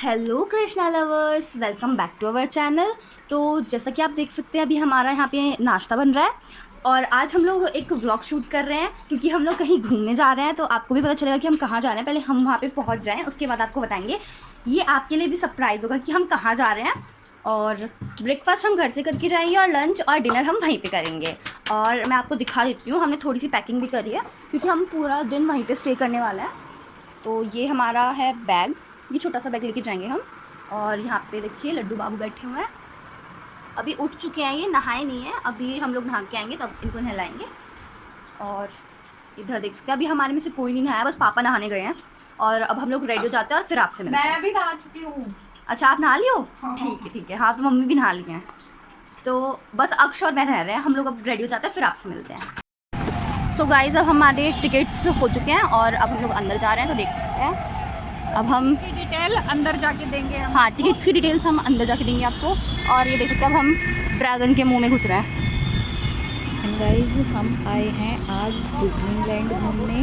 Hello Krishna lovers, welcome back to our channel. तो जैसा कि आप देख सकते हैं अभी हमारा यहाँ पे नाश्ता बन रहा है और आज हम लोग एक व्लॉग शूट कर रहे हैं क्योंकि हम लोग कहीं घूमने जा रहे हैं। तो आपको भी पता चलेगा कि हम कहाँ जा रहे हैं। पहले हम वहाँ पे पहुँच जाएं, उसके बाद आपको बताएंगे। ये आपके लिए भी सरप्राइज़ होगा कि हम कहाँ जा रहे हैं। और ब्रेकफास्ट हम घर से करके जाएंगे और लंच और डिनर हम वहीं पे करेंगे। और मैं आपको दिखा देती हूँ, हमने थोड़ी सी पैकिंग भी करी है क्योंकि हम पूरा दिन वहीं पे स्टे करने वाला है। तो ये हमारा है बैग, ये छोटा सा बैग लेके जाएंगे हम। और यहाँ पे देखिए लड्डू बाबू बैठे हुए हैं, अभी उठ चुके हैं, ये नहाए नहीं हैं। अभी हम लोग नहा के आएंगे तब इनको नहलाएंगे। और इधर देख सकते हैं अभी हमारे में से कोई नहीं नहाया, बस पापा नहाने गए हैं। और अब हम लोग रेडी हो जाते हैं और फिर आपसे मिलते हैं। मैं भी नहा चुकी हूँ। अच्छा, आप नहा लियो? हाँ। ठीक है। हाँ, तो मम्मी भी नहा ली हैं। तो बस अक्ष और मैं रह रहे हैं, हम लोग अब रेडी हो जाते हैं, फिर आपसे मिलते हैं। सो गाइज, अब हमारे टिकट्स हो चुके हैं और अब हम लोग अंदर जा रहे हैं। तो देख सकते हैं अब हम की डिटेल अंदर जाके देंगे हम। हाँ, टिकट्स की डिटेल्स हम अंदर जाके देंगे आपको। और ये देख सकते हैं अब हम ड्रैगन के मुंह में घुस रहे हैं। एंड गाइस, हम आए हैं आज डिज्नीलैंड घूमने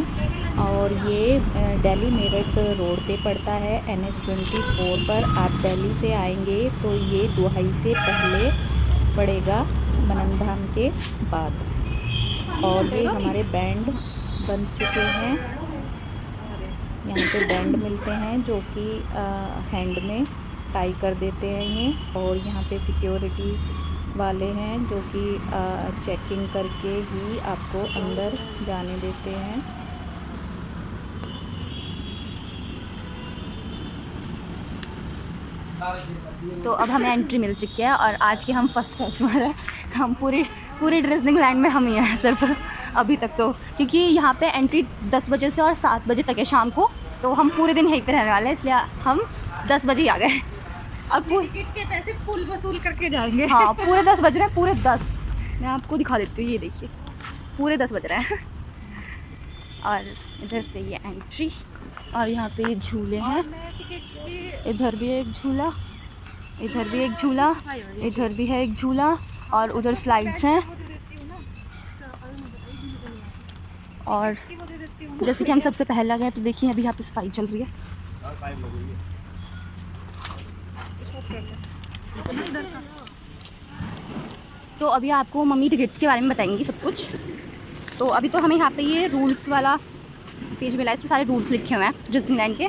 और ये दिल्ली मेरठ रोड पे पड़ता है, NH24 पर। आप दिल्ली से आएंगे तो ये दुहाई से पहले पड़ेगा, मननधाम के बाद। और ये हमारे बैंड बन चुके हैं। यहाँ पे बैंड मिलते हैं जो कि हैंड में टाई कर देते हैं ये। और यहाँ पे सिक्योरिटी वाले हैं जो कि चेकिंग करके ही आपको अंदर जाने देते हैं। तो अब हमें एंट्री मिल चुकी है और आज के हम फर्स्ट कस्टमर हैं। हम पूरे डिज्नीलैंड में हम ही हैं सिर्फ अभी तक, तो क्योंकि यहाँ पे एंट्री 10 बजे से और 7 बजे तक है शाम को। तो हम पूरे दिन यहीं पे रहने वाले हैं, इसलिए हम 10 बजे ही आ गए। अब टिकट के पैसे फुल वसूल करके जाएंगे। हाँ, पूरे 10 बज रहे हैं, पूरे 10। मैं आपको दिखा देती हूँ, ये देखिए पूरे 10 बज रहे हैं। और इधर से ये एंट्री और यहाँ पे ये झूले हैं। इधर भी एक झूला, इधर भी एक झूला, इधर भी है एक झूला और उधर स्लाइड्स हैं। और जैसे कि हम सबसे पहले गए तो देखिए अभी यहाँ पे सफाई चल रही है। तो अभी आपको मम्मी टिकट्स के बारे में बताएंगी सब कुछ। तो अभी तो हमें यहाँ पे ये रूल्स वाला पेज मिला है, इसमें सारे रूल्स लिखे हुए हैं डिज्नीलैंड के।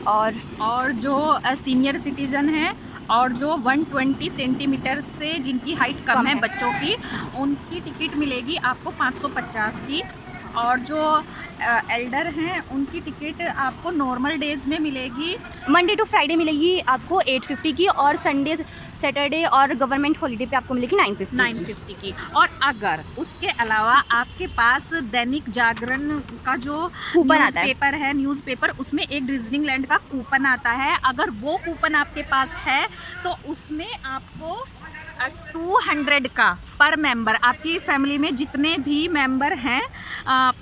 और जो सीनियर सिटीजन हैं और जो 120 सेंटीमीटर से जिनकी हाइट कम है बच्चों की, उनकी टिकट मिलेगी आपको 550 की। और जो एल्डर हैं उनकी टिकट आपको नॉर्मल डेज में मिलेगी, मंडे टू फ्राइडे मिलेगी आपको 850 की। और संडे सैटरडे और गवर्नमेंट हॉलीडे पे आपको मिलेगी 950 की। और अगर उसके अलावा आपके पास दैनिक जागरण का जो कूपन आता है, पेपर है, न्यूज़पेपर, उसमें एक डिज्नीलैंड का कूपन आता है। अगर वो कूपन आपके पास है तो उसमें आपको 200 का पर मेंबर, आपकी फैमिली में जितने भी मेंबर हैं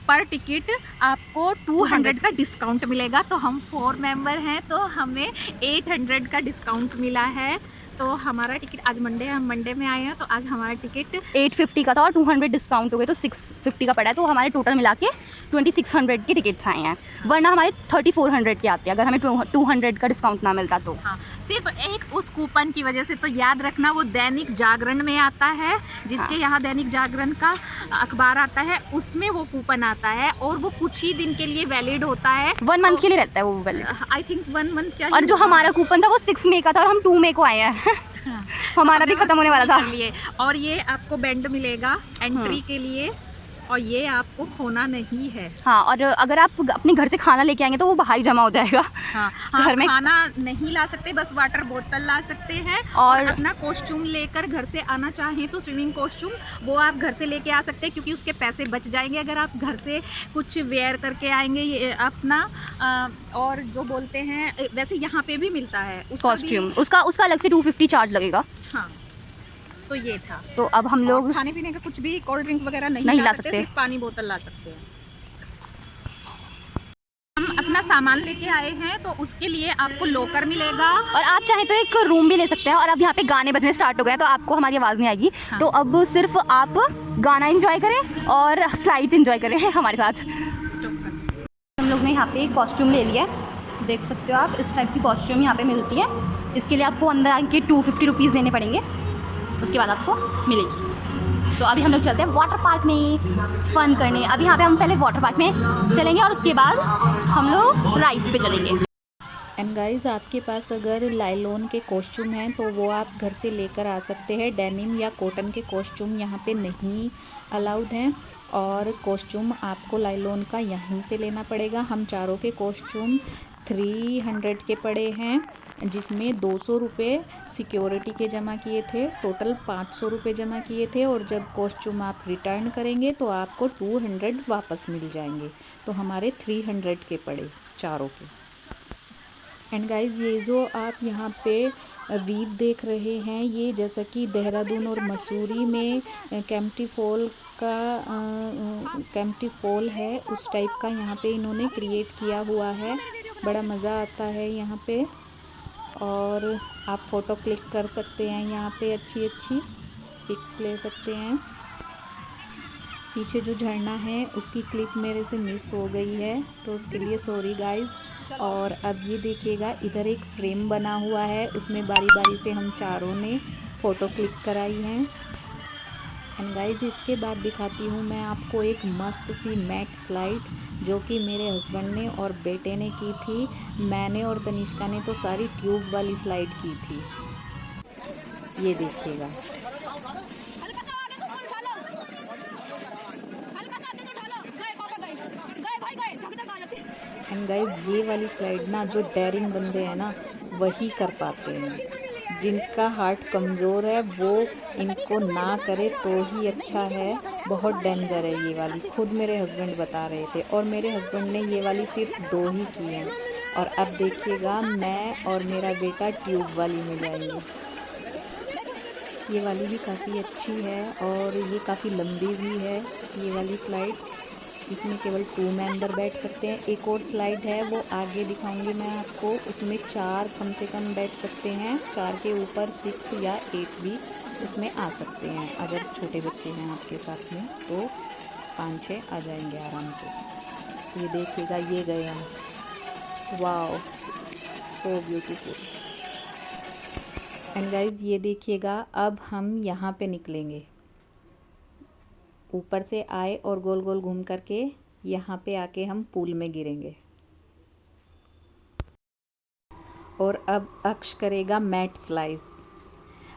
पर टिकट आपको 200 का डिस्काउंट मिलेगा। तो हम 4 मेंबर हैं तो हमें 800 का डिस्काउंट मिला है। तो हमारा टिकट आज मंडे है, हम मंडे में आए हैं तो आज हमारा टिकट 850 का था और 200 डिस्काउंट हो गए तो 650 का पड़ा है। तो हमारे टोटल मिला के 2600 के टिकट्स आए हैं, वरना हमारे 3400 के आते हैं अगर हमें 200 का डिस्काउंट ना मिलता तो। हाँ, सिर्फ एक उस कूपन की वजह से। तो याद रखना, वो दैनिक जागरण में आता है, जिसके यहाँ दैनिक जागरण का अखबार आता है, उसमें वो कूपन आता है और वो कुछ ही दिन के लिए वैलिड होता है। 1 मंथ के लिए रहता है वो वैलिड, आई थिंक 1 मंथ क्या। और जो हमारा कूपन था वो 6 मई का था और हम 2 मई को आए हैं। हाँ, हमारा भी खत्म होने वाला था। और ये आपको बैंड मिलेगा एंट्री के लिए और ये आपको खोना नहीं है। हाँ, और अगर आप अपने घर से खाना लेके आएंगे तो वो बाहर ही जमा हो जाएगा। हाँ, घर में खाना नहीं ला सकते, बस वाटर बोतल ला सकते हैं। और अपना कॉस्ट्यूम लेकर घर से आना चाहें तो स्विमिंग कॉस्ट्यूम वो आप घर से लेके आ सकते हैं, क्योंकि उसके पैसे बच जाएंगे अगर आप घर से कुछ वेयर करके आएंगे ये अपना। और जो बोलते हैं, वैसे यहाँ पे भी मिलता है कॉस्ट्यूम, उसका अलग से 250 चार्ज लगेगा। हाँ, तो ये था। तो अब हम लोग खाने पीने का कुछ भी, कोल्ड ड्रिंक वगैरह नहीं ला सकते, सिर्फ पानी बोतल ला सकते हैं। हम अपना सामान लेके आए हैं तो उसके लिए आपको लॉकर मिलेगा, और आप चाहें तो एक रूम भी ले सकते हैं। और अब यहाँ पे गाने बजने स्टार्ट हो गए हैं तो आपको हमारी आवाज़ नहीं आएगी। हाँ। तो अब सिर्फ आप गाना एंजॉय करें और स्लाइड्स एंजॉय करें हमारे साथ। हम लोग ने यहाँ पे कॉस्ट्यूम ले लिया है देख सकते हो आप, इस टाइप की कॉस्ट्यूम यहाँ पे मिलती है। इसके लिए आपको अंदर आके 250 रुपीज़ देने पड़ेंगे, उसके बाद आपको मिलेगी। तो अभी हम लोग चलते हैं वाटर पार्क में फ़न करने। अभी यहाँ पे हम पहले वाटर पार्क में चलेंगे और उसके बाद हम लोग राइड्स पे चलेंगे। एंड गाइस, आपके पास अगर लाइलॉन के कॉस्ट्यूम हैं तो वो आप घर से लेकर आ सकते हैं। डेनिम या कॉटन के कॉस्ट्यूम यहाँ पे नहीं अलाउड हैं, और कॉस्ट्यूम आपको लाइलॉन का यहीं से लेना पड़ेगा। हम चारों के कॉस्ट्यूम 300 के पड़े हैं, जिसमें 200 रुपये सिक्योरिटी के जमा किए थे। टोटल 500 रुपये जमा किए थे, और जब कॉस्ट्यूम आप रिटर्न करेंगे तो आपको 200 वापस मिल जाएंगे। तो हमारे 300 के पड़े चारों के। एंड गाइज़, ये जो आप यहाँ पे वीव देख रहे हैं, ये जैसा कि देहरादून और मसूरी में केम्प्टी फॉल है, उस टाइप का यहाँ पे इन्होंने क्रिएट किया हुआ है। बड़ा मज़ा आता है यहाँ पे, और आप फ़ोटो क्लिक कर सकते हैं यहाँ पे, अच्छी अच्छी पिक्स ले सकते हैं। पीछे जो झरना है उसकी क्लिप मेरे से मिस हो गई है, तो उसके लिए सॉरी गाइज़। और अब ये देखिएगा, इधर एक फ्रेम बना हुआ है, उसमें बारी बारी से हम चारों ने फ़ोटो क्लिक कराई हैं। एंड गाइज़, इसके बाद दिखाती हूँ मैं आपको एक मस्त सी मैट स्लाइड, जो कि मेरे हस्बैंड ने और बेटे ने की थी। मैंने और तनिष्का ने तो सारी ट्यूब वाली स्लाइड की थी। ये देखिएगा। एंड गाइज, ये वाली स्लाइड ना, जो डेयरिंग बंदे हैं ना वही कर पाते हैं। जिनका हार्ट कमज़ोर है वो इनको ना करे तो ही अच्छा है। बहुत डेंजर है ये वाली, खुद मेरे हस्बैंड बता रहे थे, और मेरे हस्बैंड ने ये वाली सिर्फ 2 ही की हैं। और अब देखिएगा, मैं और मेरा बेटा ट्यूब वाली में जाएंगे। ये वाली भी काफ़ी अच्छी है, और ये काफ़ी लंबी भी है ये वाली स्लाइड। इसमें केवल 2 मेंबर बैठ सकते हैं। एक और स्लाइड है, वो आगे दिखाऊंगी मैं आपको, उसमें 4 कम से कम बैठ सकते हैं। 4 के ऊपर 6 या 8 भी उसमें आ सकते हैं। अगर छोटे बच्चे हैं आपके साथ में तो 5-6 आ जाएंगे आराम से। ये देखिएगा, ये गए हम। Wow, so beautiful. And guys, ये देखिएगा, अब हम यहाँ पे निकलेंगे। ऊपर से आए और गोल गोल घूम करके यहाँ पे आके हम पूल में गिरेंगे। और अब अक्ष करेगा मैट स्लाइड।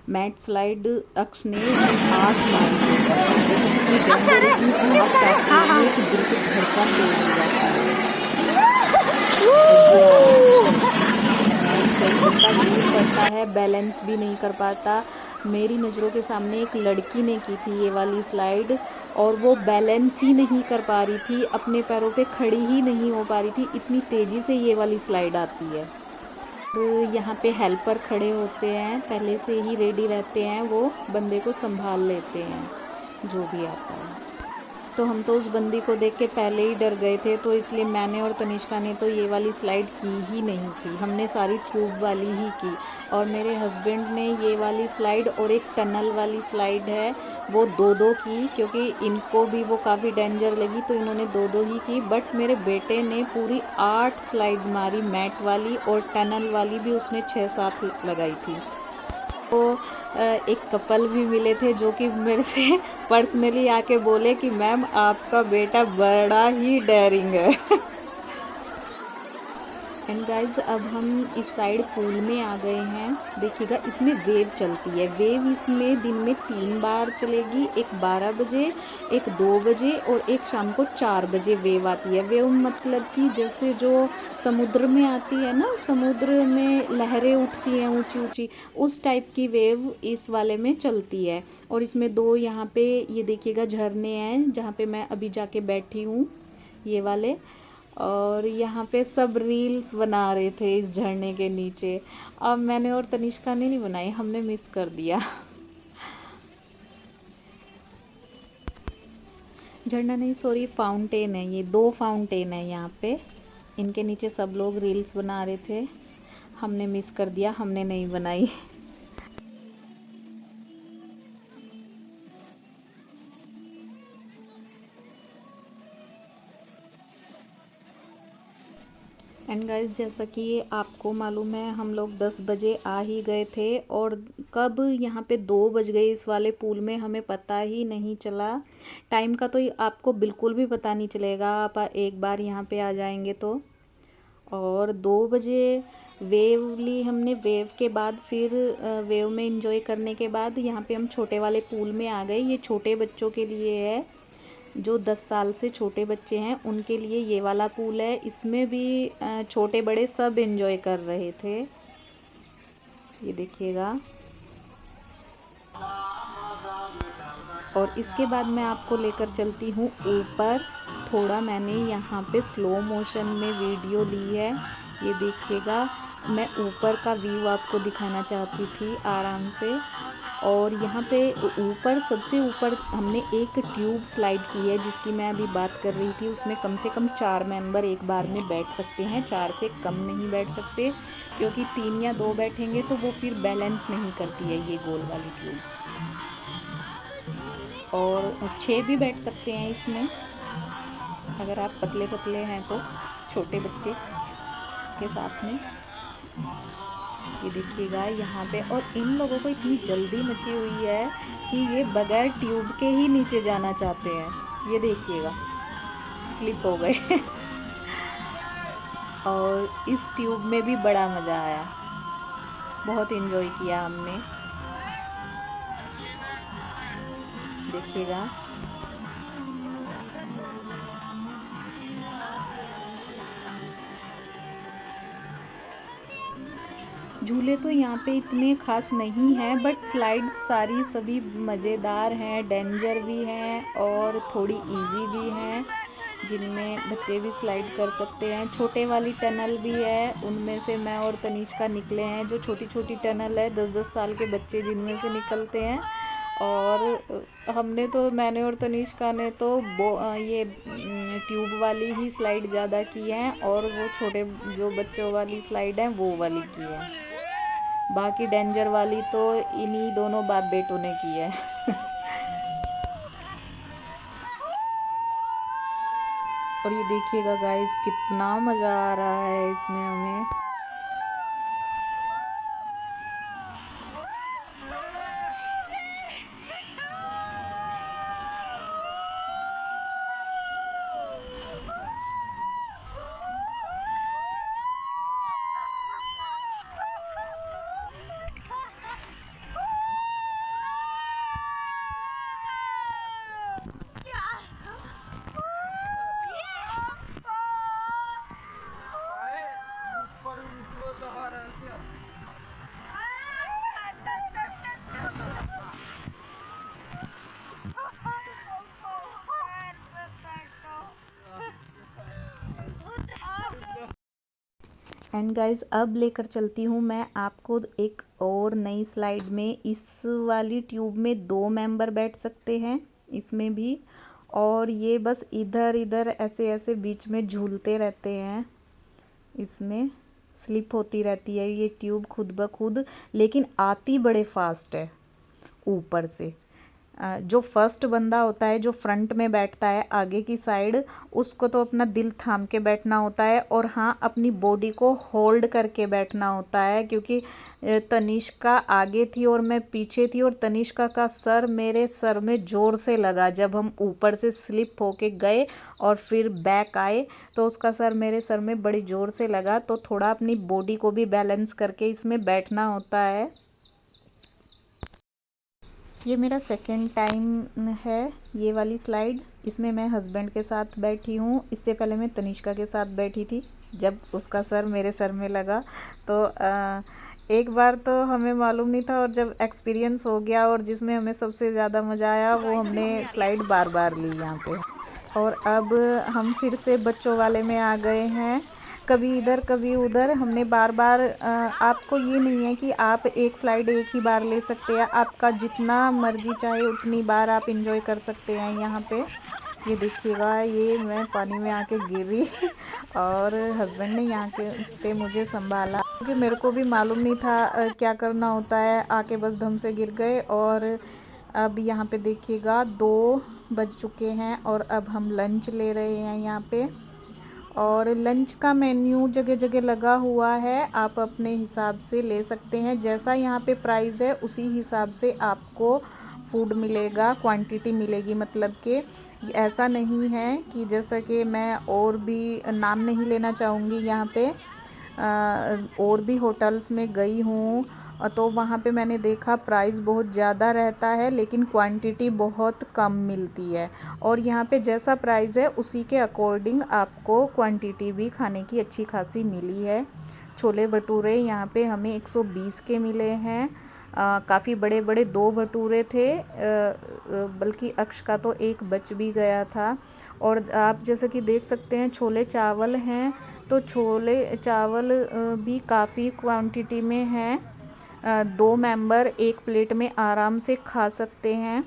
मैट स्लाइड अक्ष ने 8 मारी पड़ता है, बैलेंस भी नहीं कर पाता। मेरी नज़रों के सामने एक लड़की ने की थी ये वाली स्लाइड, और वो बैलेंस ही नहीं कर पा रही थी, अपने पैरों पे खड़ी ही नहीं हो पा रही थी, इतनी तेज़ी से ये वाली स्लाइड आती है। तो यहाँ पे हेल्पर खड़े होते हैं, पहले से ही रेडी रहते हैं, वो बंदे को संभाल लेते हैं जो भी आता है। तो हम तो उस बंदी को देख के पहले ही डर गए थे, तो इसलिए मैंने और तनिष्का ने तो ये वाली स्लाइड की ही नहीं थी, हमने सारी ट्यूब वाली ही की। और मेरे हस्बैंड ने ये वाली स्लाइड और एक टनल वाली स्लाइड है वो 2-2 की, क्योंकि इनको भी वो काफ़ी डेंजर लगी तो इन्होंने 2-2 ही की। बट मेरे बेटे ने पूरी 8 स्लाइड मारी, मैट वाली और टनल वाली भी उसने 6-7 लगाई थी। तो एक कपल भी मिले थे जो कि मेरे से पर्सनली आके बोले कि मैम आपका बेटा बड़ा ही डेयरिंग है। एंड गाइज, अब हम इस साइड पूल में आ गए हैं। देखिएगा, इसमें वेव चलती है। वेव इसमें दिन में 3 बार चलेगी, एक 12 बजे, एक 2 बजे और एक शाम को 4 बजे वेव आती है। वेव मतलब कि जैसे जो समुद्र में आती है ना, समुद्र में लहरें उठती हैं ऊंची ऊंची, उस टाइप की वेव इस वाले में चलती है। और इसमें 2 यहाँ पे ये देखिएगा झरने हैं जहाँ पे मैं अभी जाके बैठी हूँ, ये वाले। और यहाँ पे सब रील्स बना रहे थे इस झरने के नीचे। अब मैंने और तनिष्का ने नहीं बनाई, हमने मिस कर दिया। झरना नहीं, सॉरी, फाउंटेन है। ये 2 फाउंटेन है यहाँ पे, इनके नीचे सब लोग रील्स बना रहे थे, हमने मिस कर दिया, हमने नहीं बनाई। एंड गाइस, जैसा कि आपको मालूम है हम लोग 10 बजे आ ही गए थे और कब यहाँ पे 2 बज गए इस वाले पूल में हमें पता ही नहीं चला। टाइम का तो आपको बिल्कुल भी पता नहीं चलेगा, आप एक बार यहाँ पे आ जाएंगे तो। और 2 बजे वेव ली हमने, वेव के बाद फिर वेव में एंजॉय करने के बाद यहाँ पे हम छोटे वाले पूल में आ गए। ये छोटे बच्चों के लिए है, जो 10 साल से छोटे बच्चे हैं उनके लिए ये वाला पूल है। इसमें भी छोटे बड़े सब एंजॉय कर रहे थे, ये देखिएगा। और इसके बाद मैं आपको लेकर चलती हूँ ऊपर। थोड़ा मैंने यहाँ पे स्लो मोशन में वीडियो ली है, ये देखिएगा। मैं ऊपर का व्यू आपको दिखाना चाहती थी आराम से। और यहाँ पे ऊपर, सबसे ऊपर हमने एक ट्यूब स्लाइड की है जिसकी मैं अभी बात कर रही थी। उसमें कम से कम 4 मेंबर एक बार में बैठ सकते हैं, 4 से कम नहीं बैठ सकते, क्योंकि 3 या 2 बैठेंगे तो वो फिर बैलेंस नहीं करती है ये गोल वाली ट्यूब। और 6 भी बैठ सकते हैं इसमें, अगर आप पतले पतले हैं तो, छोटे बच्चे के साथ में। ये देखिएगा यहाँ पे। और इन लोगों को इतनी जल्दी मची हुई है कि ये बगैर ट्यूब के ही नीचे जाना चाहते हैं। ये देखिएगा, स्लिप हो गए। और इस ट्यूब में भी बड़ा मज़ा आया, बहुत एंजॉय किया हमने, देखिएगा। झूले तो यहाँ पे इतने ख़ास नहीं हैं, बट स्लाइड सारी सभी मज़ेदार हैं, डेंजर भी हैं और थोड़ी इजी भी हैं, जिनमें बच्चे भी स्लाइड कर सकते हैं। छोटे वाली टनल भी है, उनमें से मैं और तनिष्का निकले हैं। जो छोटी छोटी टनल है, 10-10 साल के बच्चे जिनमें से निकलते हैं। और हमने तो, मैंने और तनिष्का ने तो ये ट्यूब वाली ही स्लाइड ज़्यादा की है, और वो छोटे जो बच्चों वाली स्लाइड है वो वाली की है। बाकी डेंजर वाली तो इन्हीं दोनों बाप बेटों ने की है। और ये देखिएगा गाइस, कितना मज़ा आ रहा है इसमें हमें। एंड गाइस, अब लेकर चलती हूँ मैं आपको एक और नई स्लाइड में। इस वाली ट्यूब में 2 मेंबर बैठ सकते हैं इसमें भी, और ये बस इधर इधर ऐसे ऐसे बीच में झूलते रहते हैं। इसमें स्लिप होती रहती है ये ट्यूब खुद ब खुद, लेकिन आती बड़े फास्ट है ऊपर से। जो फर्स्ट बंदा होता है, जो फ्रंट में बैठता है आगे की साइड, उसको तो अपना दिल थाम के बैठना होता है, और हाँ, अपनी बॉडी को होल्ड करके बैठना होता है। क्योंकि तनिष्का आगे थी और मैं पीछे थी, और तनिष्का का सर मेरे सर में ज़ोर से लगा। जब हम ऊपर से स्लिप होके गए और फिर बैक आए तो उसका सर मेरे सर में बड़ी ज़ोर से लगा। तो थोड़ा अपनी बॉडी को भी बैलेंस करके इसमें बैठना होता है। ये मेरा सेकंड टाइम है ये वाली स्लाइड। इसमें मैं हस्बैंड के साथ बैठी हूँ। इससे पहले मैं तनिष्का के साथ बैठी थी। जब उसका सर मेरे सर में लगा तो एक बार तो हमें मालूम नहीं था, और जब एक्सपीरियंस हो गया, और जिसमें हमें सबसे ज़्यादा मज़ा आया वो हमने स्लाइड बार बार ली यहाँ पे। और अब हम फिर से बच्चों वाले में आ गए हैं, कभी इधर कभी उधर। हमने बार बार, आपको ये नहीं है कि आप एक स्लाइड एक ही बार ले सकते हैं, आपका जितना मर्जी चाहे उतनी बार आप इंजॉय कर सकते हैं यहाँ पे। ये देखिएगा, ये मैं पानी में आके गिरी और हस्बैंड ने यहाँ के पे मुझे संभाला, क्योंकि मेरे को भी मालूम नहीं था क्या करना होता है। आके बस धम से गिर गए। और अब यहाँ पे देखिएगा 2 बज चुके हैं और अब हम लंच ले रहे हैं यहाँ पे। और लंच का मेन्यू जगह जगह लगा हुआ है, आप अपने हिसाब से ले सकते हैं। जैसा यहाँ पे प्राइस है उसी हिसाब से आपको फूड मिलेगा, क्वांटिटी मिलेगी। मतलब कि ऐसा नहीं है कि जैसा कि मैं और भी नाम नहीं लेना चाहूँगी, यहाँ पे और भी होटल्स में गई हूँ तो वहाँ पे मैंने देखा प्राइस बहुत ज़्यादा रहता है लेकिन क्वांटिटी बहुत कम मिलती है। और यहाँ पे जैसा प्राइस है उसी के अकॉर्डिंग आपको क्वांटिटी भी खाने की अच्छी खासी मिली है। छोले भटूरे यहाँ पे हमें 120 के मिले हैं। काफ़ी बड़े बड़े 2 भटूरे थे, बल्कि अक्ष का तो एक बच भी गया था। और आप जैसे कि देख सकते हैं छोले चावल हैं, तो छोले चावल भी काफ़ी क्वांटिटी में हैं। 2 मेंबर एक प्लेट में आराम से खा सकते हैं।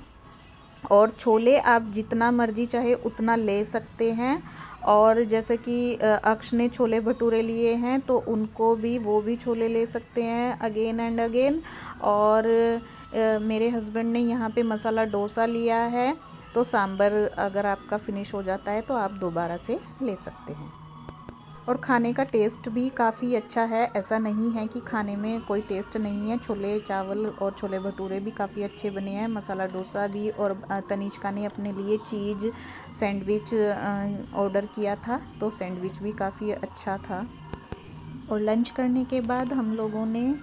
और छोले आप जितना मर्जी चाहे उतना ले सकते हैं। और जैसे कि अक्ष ने छोले भटूरे लिए हैं तो उनको भी वो भी छोले ले सकते हैं अगेन एंड अगेन। और मेरे हस्बैंड ने यहाँ पे मसाला डोसा लिया है, तो सांभर अगर आपका फिनिश हो जाता है तो आप दोबारा से ले सकते हैं। और खाने का टेस्ट भी काफ़ी अच्छा है, ऐसा नहीं है कि खाने में कोई टेस्ट नहीं है। छोले चावल और छोले भटूरे भी काफ़ी अच्छे बने हैं, मसाला डोसा भी। और तनिष्का ने अपने लिए चीज़ सैंडविच ऑर्डर किया था, तो सैंडविच भी काफ़ी अच्छा था। और लंच करने के बाद हम लोगों ने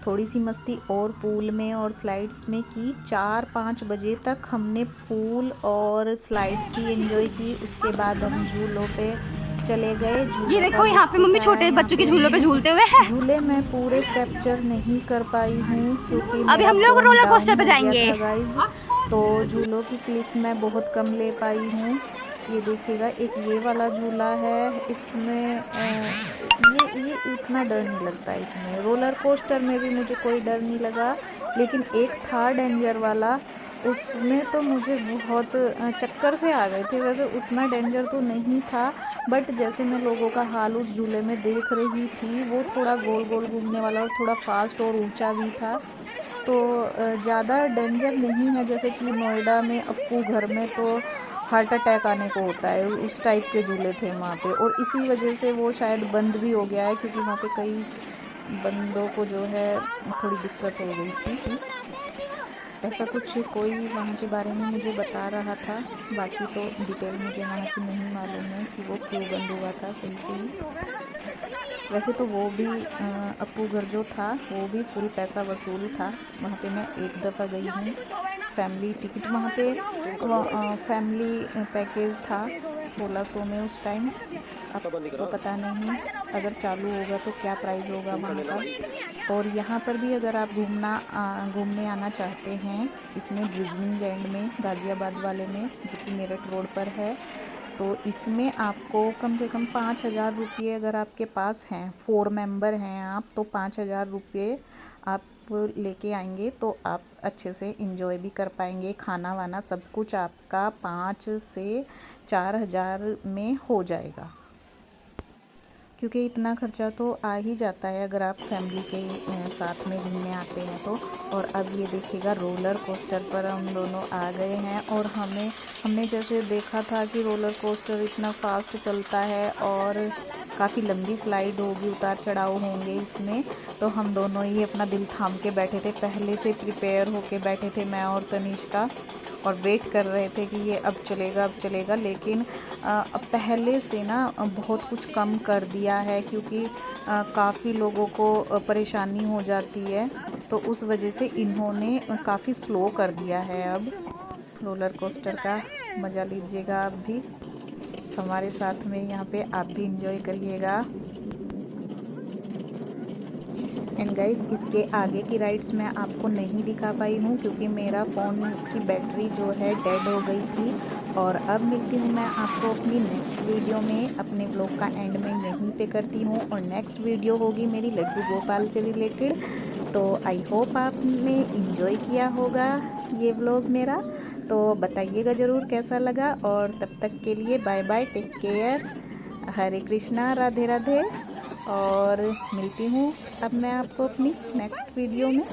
थोड़ी सी मस्ती और पूल में और स्लाइड्स में की। 4-5 बजे तक हमने पूल और स्लाइड्स ही एंजॉय की। उसके बाद हम झूलों पे चले गए। ये देखो यहाँ पे मम्मी छोटे बच्चों के झूलों पे झूलते हुए हैं। झूले मैं पूरे कैप्चर नहीं कर पाई हूँ क्योंकि अभी हम लोग रोलर कोस्टर पे जाएंगे गाइज, तो झूलों की क्लिप मैं बहुत कम ले पाई हूँ। ये देखिएगा, एक ये वाला झूला है, इसमें ये इतना डर नहीं लगता। इसमें रोलर कोस्टर में भी मुझे कोई डर नहीं लगा, लेकिन एक था डेंजर वाला, उसमें तो मुझे बहुत चक्कर से आ गए थे। वैसे उतना डेंजर तो नहीं था, बट जैसे मैं लोगों का हाल उस झूले में देख रही थी, वो थोड़ा गोल गोल घूमने वाला और थोड़ा फास्ट और ऊंचा भी था, तो ज़्यादा डेंजर नहीं है। जैसे कि नोएडा में अप्पू घर में तो हार्ट अटैक आने को होता है, उस टाइप के झूले थे वहाँ पे। और इसी वजह से वो शायद बंद भी हो गया है, क्योंकि वहाँ पे कई बंदों को जो है थोड़ी दिक्कत हो गई थी। ऐसा कुछ कोई वहाँ के बारे में मुझे बता रहा था, बाकी तो डिटेल मुझे वहाँ की नहीं मालूम है कि वो क्यों बंद हुआ था सही से। वैसे तो वो भी अप्पू घर जो था वो भी फुल पैसा वसूल था। वहाँ पे मैं एक दफ़ा गई हूँ, फैमिली टिकट, वहाँ पे फैमिली पैकेज था 1600 में उस टाइम। अब तो पता नहीं अगर चालू होगा तो क्या प्राइस होगा वहाँ का। और यहाँ पर भी अगर आप घूमने आना चाहते हैं, इसमें डिज्नी लैंड में, गाज़ियाबाद वाले में, जो कि मेरठ रोड पर है, तो इसमें आपको कम से कम 5,000 रुपये अगर आपके पास हैं, 4 मेंबर हैं आप, तो 5,000 रुपये आप लेके आएंगे तो आप अच्छे से एंजॉय भी कर पाएंगे। खाना वाना सब कुछ आपका 5 से 4,000 में हो जाएगा, क्योंकि इतना खर्चा तो आ ही जाता है अगर आप फैमिली के साथ में घूमने आते हैं तो। और अब ये देखिएगा, रोलर कोस्टर पर हम दोनों आ गए हैं। और हमने जैसे देखा था कि रोलर कोस्टर इतना फास्ट चलता है और काफ़ी लंबी स्लाइड होगी, उतार चढ़ाव होंगे इसमें, तो हम दोनों ही अपना दिल थाम के बैठे थे, पहले से प्रिपेयर होके बैठे थे मैं और तनिष्का, और वेट कर रहे थे कि ये अब चलेगा। लेकिन पहले से ना बहुत कुछ कम कर दिया है, क्योंकि काफ़ी लोगों को परेशानी हो जाती है, तो उस वजह से इन्होंने काफ़ी स्लो कर दिया है। अब रोलर कोस्टर का मज़ा लीजिएगा आप भी हमारे साथ में, यहाँ पे आप भी इंजॉय करिएगा। एंड गाइस, इसके आगे की राइड्स मैं आपको नहीं दिखा पाई हूँ क्योंकि मेरा फ़ोन की बैटरी जो है डेड हो गई थी। और अब मिलती हूँ मैं आपको अपनी नेक्स्ट वीडियो में। अपने ब्लॉग का एंड में यहीं पे करती हूँ, और नेक्स्ट वीडियो होगी मेरी लड्डू गोपाल से रिलेटेड। तो आई होप आपने इंजॉय किया होगा ये व्लॉग मेरा, तो बताइएगा ज़रूर कैसा लगा। और तब तक के लिए बाय बाय, टेक केयर, हरे कृष्णा, राधे राधे। और मिलती हूँ अब मैं आपको अपनी नेक्स्ट वीडियो में।